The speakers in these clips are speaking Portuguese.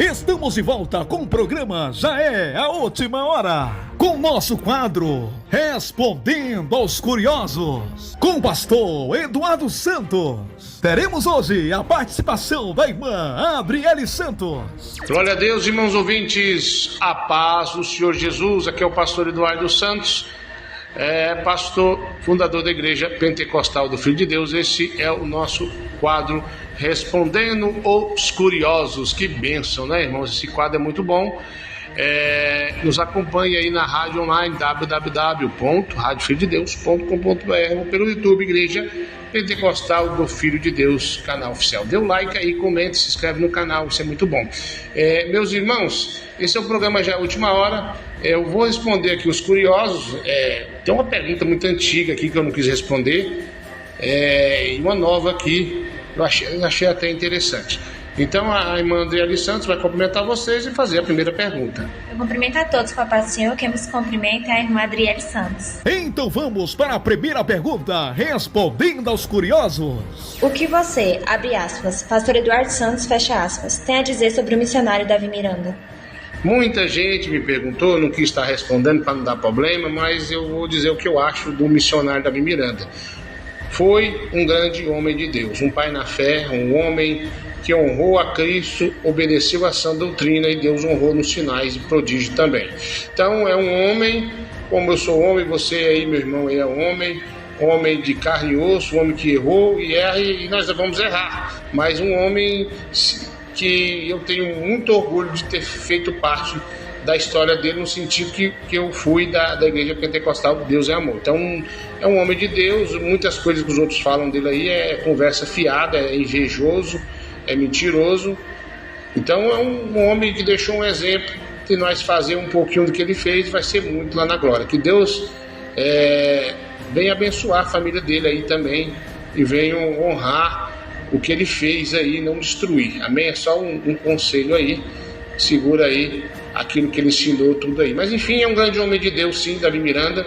Estamos de volta com o programa Já é a Última Hora, com nosso quadro Respondendo aos Curiosos, com o pastor Eduardo Santos. Teremos hoje a participação da irmã Adriele Santos. Glória a Deus, irmãos ouvintes, a paz do Senhor Jesus. Aqui é o pastor Eduardo Santos, pastor, fundador da Igreja Pentecostal do Filho de Deus. Esse é o nosso quadro Respondendo aos Curiosos. Que bênção, né, irmãos? Esse quadro é muito bom. Nos acompanhe aí na rádio online www.radiofilhodedeus.com.br ou pelo YouTube Igreja Pentecostal do Filho de Deus, canal oficial. Dê um like aí, comente, se inscreve no canal, isso é muito bom. Meus irmãos, esse é o programa Já é a Última Hora. Eu vou responder aqui os curiosos. Tem uma pergunta muito antiga aqui que eu não quis responder, e uma nova aqui, eu achei até interessante. Então a irmã Adriele Santos vai cumprimentar vocês e fazer a primeira pergunta. Eu cumprimento a todos com a paz do Senhor. Quem nos cumprimenta é a irmã Adriele Santos. Então vamos para a primeira pergunta, Respondendo aos Curiosos. O que você, abre aspas, pastor Eduardo Santos, fecha aspas, tem a dizer sobre o missionário Davi Miranda? Muita gente me perguntou, eu não quis estar respondendo para não dar problema, mas eu vou dizer o que eu acho do missionário Davi Miranda. Foi um grande homem de Deus, um pai na fé, um homem que honrou a Cristo, obedeceu a sã doutrina e Deus honrou nos sinais e prodígios também. Então é um homem, como eu sou homem, você aí, meu irmão, é homem de carne e osso, um homem que errou e erra e nós vamos errar, mas um homem que eu tenho muito orgulho de ter feito parte da história dele, no sentido que eu fui da Igreja Pentecostal, Deus é Amor. Então é um homem de Deus. Muitas coisas que os outros falam dele aí é conversa fiada, é invejoso, é mentiroso. Então é um homem que deixou um exemplo de nós fazer um pouquinho do que ele fez, vai ser muito lá na glória. Que Deus venha abençoar a família dele aí também e venha honrar o que ele fez aí, não destruir. Amém? É só um conselho aí, segura aí aquilo que ele ensinou, tudo aí. Mas enfim, é um grande homem de Deus, sim, Davi Miranda.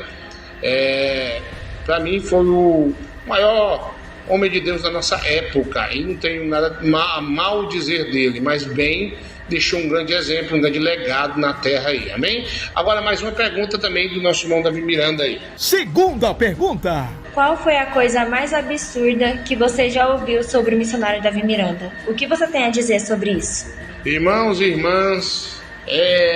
Para mim foi o maior homem de Deus da nossa época, e não tenho nada a mal dizer dele, mas bem, deixou um grande exemplo, um grande legado na terra aí, amém? Agora mais uma pergunta também do nosso irmão Davi Miranda aí. Segunda pergunta. Qual foi a coisa mais absurda que você já ouviu sobre o missionário Davi Miranda? O que você tem a dizer sobre isso? Irmãos e irmãs,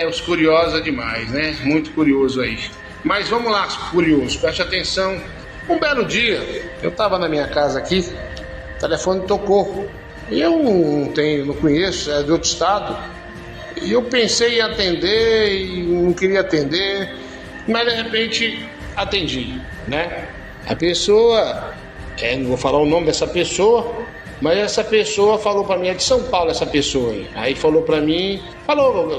os curiosos é demais, né? Muito curioso aí. Mas vamos lá, curioso, preste atenção. Um belo dia, eu estava na minha casa aqui, o telefone tocou. E eu não conheço, é de outro estado. E eu pensei em atender e não queria atender, mas de repente atendi, né? A pessoa, não vou falar o nome dessa pessoa, mas essa pessoa falou para mim, é de São Paulo essa pessoa aí falou para mim,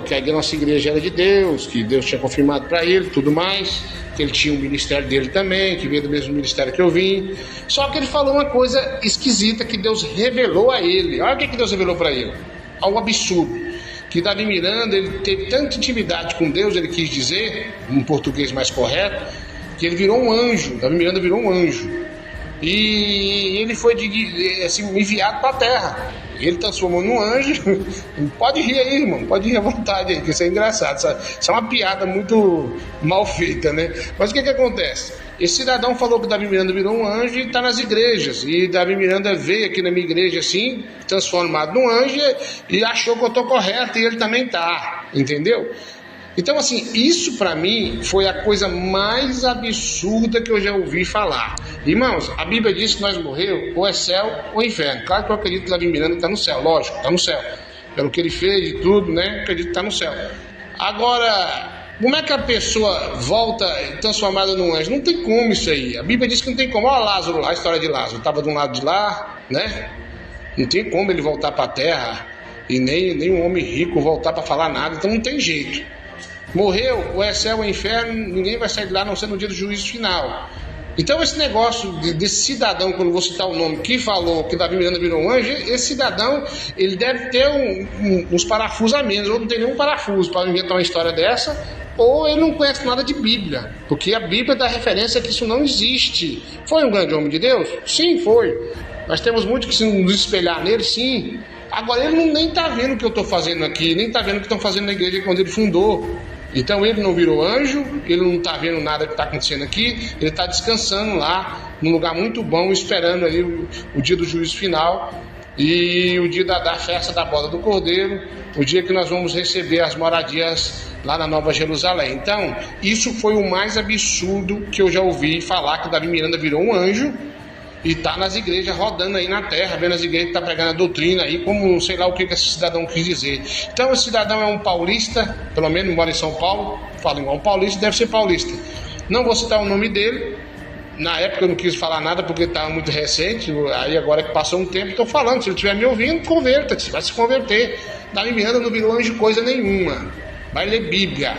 que a nossa igreja era de Deus, que Deus tinha confirmado para ele, tudo mais, que ele tinha um ministério dele também, que veio do mesmo ministério que eu vim. Só que ele falou uma coisa esquisita que Deus revelou a ele. Olha o que Deus revelou para ele, algo absurdo, que Davi Miranda, ele teve tanta intimidade com Deus, ele quis dizer, em português mais correto, que ele virou um anjo. Davi Miranda virou um anjo. E ele foi enviado para a terra. Ele transformou num anjo. Pode rir aí, irmão, pode rir à vontade aí, que isso é engraçado. Isso é uma piada muito mal feita, né? Mas o que acontece? Esse cidadão falou que Davi Miranda virou um anjo e está nas igrejas. E Davi Miranda veio aqui na minha igreja assim, transformado num anjo, e achou que eu estou correto, e ele também está, entendeu? Então, assim, isso para mim foi a coisa mais absurda que eu já ouvi falar. Irmãos, a Bíblia diz que nós morremos ou é céu ou inferno. Claro que eu acredito que Davi Miranda está no céu, lógico, está no céu. Pelo que ele fez e tudo, né? Acredito que está no céu. Agora, como é que a pessoa volta transformada num anjo? Não tem como isso aí. A Bíblia diz que não tem como. Olha Lázaro lá, a história de Lázaro. Estava de um lado de lá, né? Não tem como ele voltar para a terra e nem um homem rico voltar para falar nada. Então não tem jeito. Morreu, ou é céu ou é inferno, ninguém vai sair de lá a não ser no dia do juízo final. Então esse negócio desse cidadão, quando vou citar o nome, que falou que Davi Miranda virou um anjo, esse cidadão, ele deve ter uns parafusos a menos, ou não tem nenhum parafuso para inventar uma história dessa, ou ele não conhece nada de Bíblia, porque a Bíblia dá referência que isso não existe. Foi um grande homem de Deus? Sim, foi. Nós temos muito que se nos espelhar nele, sim. Agora ele nem tá vendo o que eu tô fazendo aqui, nem tá vendo o que estão fazendo na igreja quando ele fundou. Então ele não virou anjo, ele não tá vendo nada que tá acontecendo aqui, ele tá descansando lá, num lugar muito bom, esperando aí o dia do juízo final e o dia da festa da boda do Cordeiro, o dia que nós vamos receber as moradias lá na Nova Jerusalém. Então, isso foi o mais absurdo que eu já ouvi falar, que Davi Miranda virou um anjo e tá nas igrejas rodando aí na terra, vendo as igrejas que tá pregando a doutrina aí, como sei lá o que esse cidadão quis dizer. Então esse cidadão é um paulista, pelo menos mora em São Paulo, fala igual um paulista, deve ser paulista. Não vou citar o nome dele, na época eu não quis falar nada porque estava muito recente, aí agora que passou um tempo estou falando, se ele estiver me ouvindo, converta-se, vai se converter. Davi Miranda não virou anjo coisa nenhuma, vai ler Bíblia,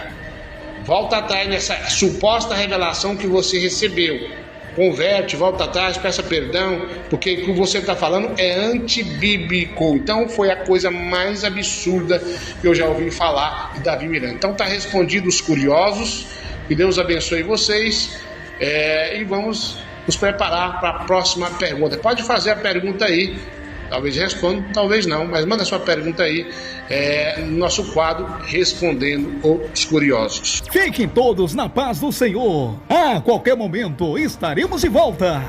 volta atrás nessa suposta revelação que você recebeu. Converte, volta atrás, peça perdão, porque o que você está falando é antibíblico. Então foi a coisa mais absurda que eu já ouvi falar de Davi Miranda. Então está respondido os curiosos, que Deus abençoe vocês, e vamos nos preparar para a próxima pergunta. Pode fazer a pergunta aí, talvez responda, talvez não, mas manda sua pergunta aí no nosso quadro Respondendo os Curiosos. Fiquem todos na paz do Senhor. A qualquer momento estaremos de volta.